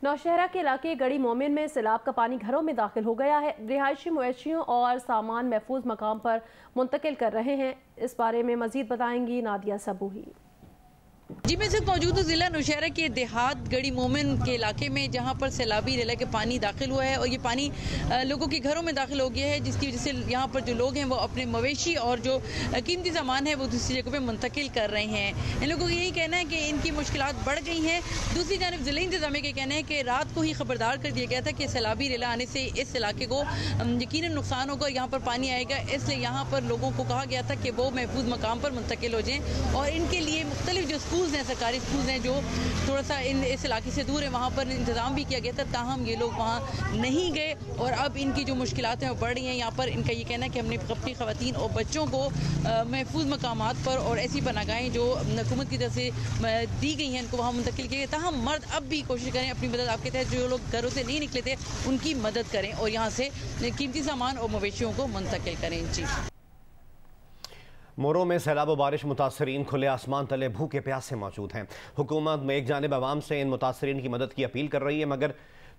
नौशहरा के इलाके गड़ी मोमिन में सैलाब का पानी घरों में दाखिल हो गया है। रिहायशी मवेशियों और सामान महफूज मकाम पर मुंतकिल कर रहे हैं। इस बारे में मजीद बताएंगी नादिया सबूही। जी, मैं सिर्फ मौजूद हूँ जिला नौशहरा के देहात गड़ी मोमिन के इलाके में, जहाँ पर सैलाबी रेला के पानी दाखिल हुआ है और ये पानी लोगों के घरों में दाखिल हो गया है, जिसकी वजह से यहाँ पर जो लोग हैं वो अपने मवेशी और जो कीमती सामान है वो दूसरी जगह पे मुंतकिल कर रहे हैं। इन लोगों का यही कहना है कि इनकी मुश्किलात बढ़ गई हैं। दूसरी जानब जिला इंतजामिया का कहना है कि रात को ही खबरदार कर दिया गया था कि सैलाबी रेला आने से इस इलाके को यकीनन नुकसान होगा, यहाँ पर पानी आएगा, इसलिए यहाँ पर लोगों को कहा गया था कि वो महफूज मकाम पर मुंतकिल हो जाएँ और इनके लिए मुख्तलिफ जो स्कूल्स हैं, सरकारी स्कूल हैं जो थोड़ा सा इस इलाके से दूर है, वहाँ पर इंतज़ाम भी किया गया था, ताहम ये लोग वहाँ नहीं गए और अब इनकी जो मुश्किलात हैं वो बढ़ रही हैं। यहाँ पर इनका ये कहना है कि हमने अपनी ख़वातीन और बच्चों को महफूज मकामात पर और ऐसी पनाहगाहें जो हुकूमत की तरफ से दी गई हैं इनको वहाँ मुंतकिल किया गया। ताहम मर्द अब भी कोशिश करें अपनी मदद, आपके तहत जो लोग घरों से नहीं निकले थे उनकी मदद करें और यहाँ से कीमती सामान और मवेशियों को मुंतकिल करें। जी, मोरों में सैलाब बारिश मुतासरीन खुले आसमान तले भूखे प्यासे मौजूद हैं। हुकूमत में एक जानिब आवाम से इन मुतासरीन की मदद की अपील कर रही है, मगर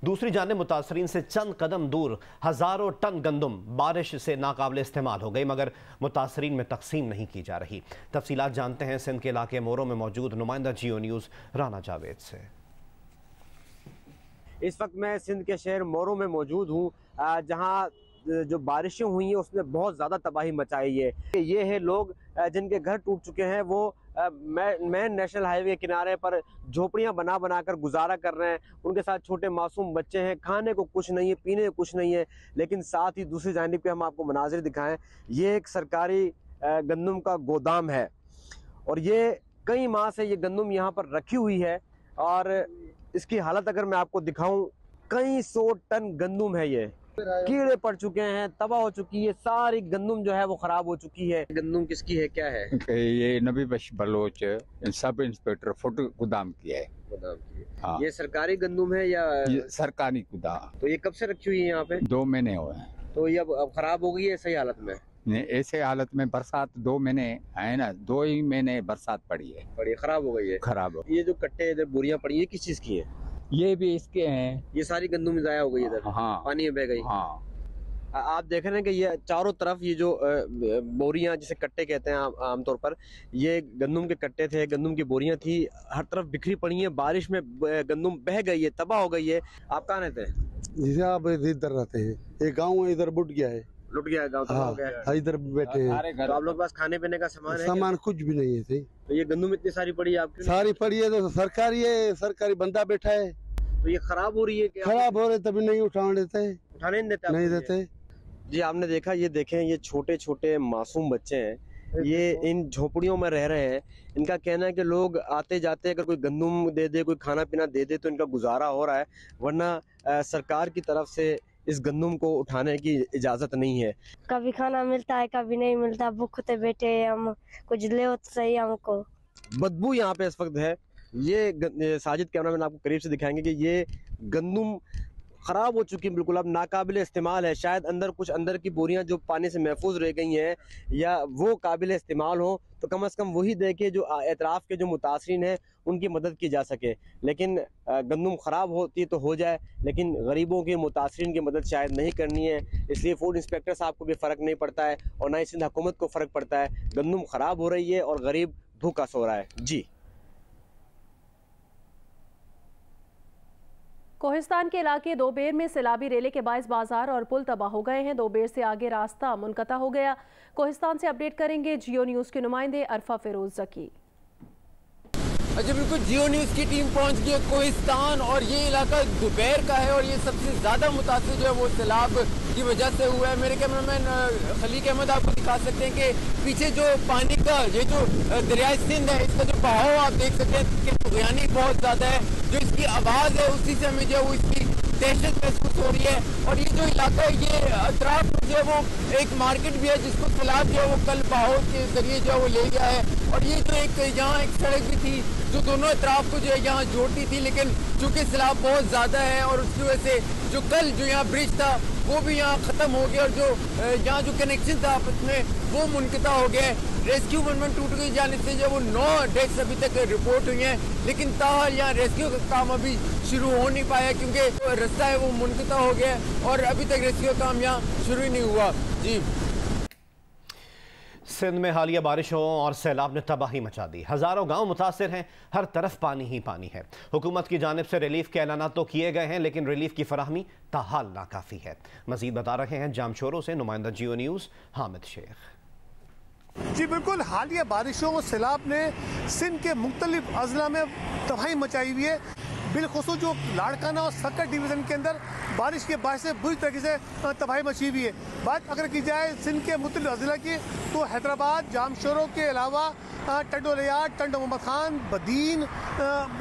दूसरी जानिब मुतासरीन से चंद कदम दूर हज़ारों टन गंदम बारिश से नाकाबिल इस्तेमाल हो गई, मगर मुतासरीन में तकसीम नहीं की जा रही। तफसीलात जानते हैं सिंध के इलाके मोरों में मौजूद नुमाइंदा जियो न्यूज़ राना जावेद से। इस वक्त मैं सिंध के शहर मोरों में मौजूद हूँ, जहाँ जो बारिशें हुई हैं उसने बहुत ज़्यादा तबाही मचाई है। ये है लोग जिनके घर टूट चुके हैं, वो मेन नेशनल हाईवे के किनारे पर झोपड़ियां बना बना कर गुजारा कर रहे हैं। उनके साथ छोटे मासूम बच्चे हैं, खाने को कुछ नहीं है, पीने को कुछ नहीं है। लेकिन साथ ही दूसरी जानिब पे हम आपको मनाजिर दिखाएं, ये एक सरकारी गंदम का गोदाम है और ये कई माह से ये गंदम यहाँ पर रखी हुई है और इसकी हालत अगर मैं आपको दिखाऊं, कई 100 टन गंदम है, ये कीड़े पड़ चुके हैं, तबाह हो चुकी है, सारी गंदम जो है वो खराब हो चुकी है। गंदम किसकी है, क्या है? ये नबी बख्श बलोच सब इंस्पेक्टर फुट गोदाम की है। गोदाम की। हाँ। ये सरकारी गंदम है या सरकारी गोदाम? तो ये कब से रखी हुई है यहाँ पे? 2 महीने हुए हैं। तो ये अब खराब हो गई है सही हालत में? ऐसे हालत में बरसात 2 महीने है ना, 2 ही महीने बरसात पड़ी है, खराब हो गई है। खराब हो। ये जो कट्टे इधर बोरियां पड़ी है किस चीज की है? ये भी इसके हैं। ये सारी गंदम जाया हो गई इधर। हाँ, पानी में बह गई। हाँ, आप देख रहे हैं कि ये चारों तरफ ये जो बोरियां जिसे कट्टे कहते हैं आमतौर पर, ये गंदम के कट्टे थे, गंदम की बोरियां थी, हर तरफ बिखरी पड़ी है। बारिश में गंदम बह गई है, तबाह हो गई है। आप कहाँ रहते हैं? जिसे आप इधर रहते हैं, एक गाँव है इधर बुट गया है, लुट गया गाँव। हाँ, इधर बैठे हैं। तो आप लोग के पास खाने पीने का सामान है? सामान कुछ भी नहीं है सही। तो ये गंदम इतनी सारी पड़ी है आपकी? सारी पड़ी है तो सरकारी बंदा बैठा है। तो ये खराब हो रही है? खराब हो रहे तभी नहीं उठाने देते, उठाने नहीं देते। जी, आपने देखा, ये देखें, ये छोटे छोटे मासूम बच्चे हैं, ये इन झोपड़ियों में रह रहे हैं। इनका कहना है कि लोग आते जाते अगर कोई गंदम दे दे, कोई खाना पीना दे दे तो इनका गुजारा हो रहा है, वरना सरकार की तरफ से इस गंदम को उठाने की इजाजत नहीं है। कभी खाना मिलता है, कभी नहीं मिलता, भूखते बैठे हम, कुछ ले हो तो सही हमको। बदबू यहाँ पे इस वक्त है। ये साजिद कैमरामैन आपको करीब से दिखाएंगे कि ये गंदम खराब हो चुकी है, बिल्कुल अब नाकाबिल इस्तेमाल है। शायद अंदर की बोरियां जो पानी से महफूज रह गई हैं या वो काबिल इस्तेमाल हो, तो कम से कम वही देखे जो एतराफ़ के जो मुतासरीन हैं उनकी मदद की जा सके। लेकिन गंदम ख़राब होती तो हो जाए, लेकिन गरीबों के मुतासरीन की मदद शायद नहीं करनी है। इसलिए फूड इंस्पेक्टर साहब को भी फ़र्क नहीं पड़ता है और ना ही सिंध हुकूमत को फ़र्क पड़ता है। गंदम ख़राब हो रही है और गरीब भूखा सो रहा है। जी, कोहिस्तान के इलाके दोबेर में सैलाबी रेले के बाइस बाजार और पुल तबाह हो गए हैं। दोबेर से आगे रास्ता मुनक़ता हो गया। कोहिस्तान से अपडेट करेंगे जियो न्यूज़ के नुमाइंदे अरफा फिरोज ज़की। अच्छा, बिल्कुल, जियो न्यूज़ की टीम पहुंच गई है कोहिस्तान और ये इलाका दोपहर का है और ये सबसे ज़्यादा मुतासिर जो है वो सैलाब की वजह से हुआ है। मेरे कैमरामैन खलीक अहमद आपको दिखा सकते हैं कि पीछे जो पानी का ये जो दरिया सिंध है, इसका जो बहाव आप देख सकते हैं कि तुग़यानी बहुत ज़्यादा है। जो इसकी आवाज़ है उसी से हमें जो है वो इसकी दहशत महसूस हो रही है। और ये जो इलाका है, ये अतराफ जो है वो एक मार्केट भी है जिसको सैलाब जो है वो कल बहाव के जरिए जो है वो ले गया है। और ये जो यहाँ एक सड़क भी थी जो दोनों अतराफ को जो है यहाँ जोड़ती थी, लेकिन चूंकि सैलाब बहुत ज़्यादा है और उसकी वजह से जो कल जो यहाँ ब्रिज था वो भी यहाँ ख़त्म हो गया और जो यहाँ जो कनेक्शन था आपस में वो मुनक़ता हो गया है। रेस्क्यू मूवमेंट टूट गई जाने से जो वो 9 डेथ्स अभी तक रिपोर्ट हुई हैं, लेकिन ताहाल यहाँ रेस्क्यू का काम अभी शुरू हो नहीं पाया क्योंकि रास्ता है वो मुनक़ता हो गया है और अभी तक रेस्क्यू का काम यहाँ शुरू ही नहीं हुआ। जी, सिंध में हालिया बारिशों और सैलाब ने तबाही मचा दी। हजारों गांव मुतासिर हैं, हर तरफ पानी ही पानी है। हुकूमत की जानिब से रिलीफ के ऐलान तो किए गए हैं, लेकिन रिलीफ की फराहमी ताहाल नाकाफी है। मजीद बता रहे हैं जामशोरों से नुमाइंदा जियो न्यूज़ हामिद शेख। जी बिल्कुल, हालिया बारिशों और सैलाब ने सिंध के मुख्तलिफ अजला में तबाही मचाई हुई है। बिलखुसूस जो लाड़काना और सक्कर डिवीज़न के अंदर बारिश के बायस से बुरी तरीके से तबाही मची हुई है। बात अगर की जाए सिंध के मुख्तलिफ अजला की तो हैदराबाद, जामशोरों के अलावा टंडोलिया, टंड मोहम्मद खान, बदीन,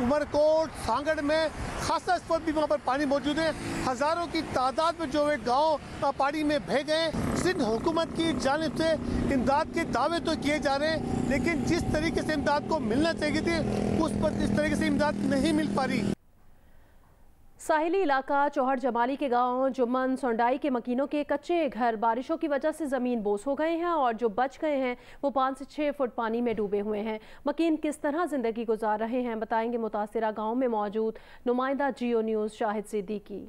उमरकोट, सांगड़ में खासा इस पर भी वहाँ पर पानी मौजूद है। हज़ारों की तादाद में जो है गाँव पानी में बह गए। सिंध हुकूमत की जानिब से इमदाद के दावे तो किए जा रहे हैं, लेकिन जिस तरीके से इमदाद को मिलना चाहिए थी उस पर इस तरीके से इमदाद नहीं मिल पा रही। साहिली इलाका चौहड़ जमाली के गांव जुम्मन सोंडाई के मकीनों के कच्चे घर बारिशों की वजह से ज़मीन बोस हो गए हैं और जो बच गए हैं वो 5 से 6 फुट पानी में डूबे हुए हैं। मकीन किस तरह ज़िंदगी गुजार रहे हैं बताएंगे मुतासिरा गांव में मौजूद नुमाइंदा जियो न्यूज़ शाहिद सिद्दीकी।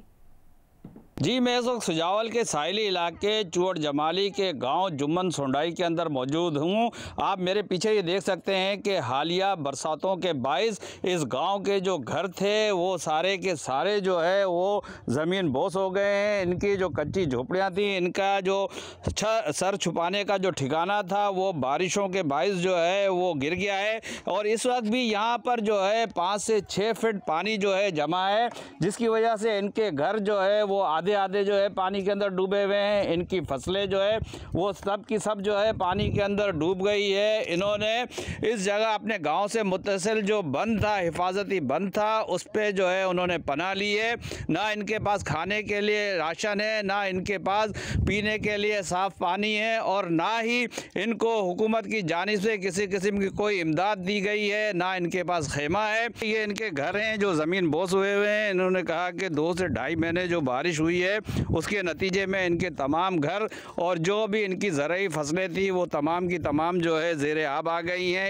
जी, मैं इस वक्त सुजावल के साहिली इलाके चौहड़ जमाली के गांव जुम्मन सोंडाई के अंदर मौजूद हूं। आप मेरे पीछे ये देख सकते हैं कि हालिया बरसातों के बाइस इस गांव के जो घर थे वो सारे के सारे जो है वो ज़मीन बोस हो गए हैं। इनकी जो कच्ची झोपड़ियां थी, इनका जो सर छुपाने का जो ठिकाना था वो बारिशों के बाइस जो है वो गिर गया है और इस वक्त भी यहाँ पर जो है 5 से 6 फीट पानी जो है जमा है, जिसकी वजह से इनके घर जो है वो आधे जो है पानी के अंदर डूबे हुए हैं। इनकी फसलें जो है वो सब की सब जो है पानी के अंदर डूब गई है। इन्होंने इस जगह अपने गांव से मुत्तसिल जो बंद था, हिफाजती बंद था, उस पे जो है उन्होंने पनाह ली है। ना इनके पास खाने के लिए राशन है, ना इनके पास पीने के लिए साफ़ पानी है और ना ही इनको हुकूमत की जानिब से किसी किस्म की कोई इमदाद दी गई है, ना इनके पास खेमा है। ये इनके घर हैं जो ज़मीन बोस हुए हुए हैं। इन्होंने कहा कि 2 से ढाई महीने जो बारिश हुई है उसके नतीजे में इनके तमाम घर और जो भी इनकी ज़रूरी फसलें थी वो तमाम की तमाम जो है ज़ेरे आब आ गई हैं।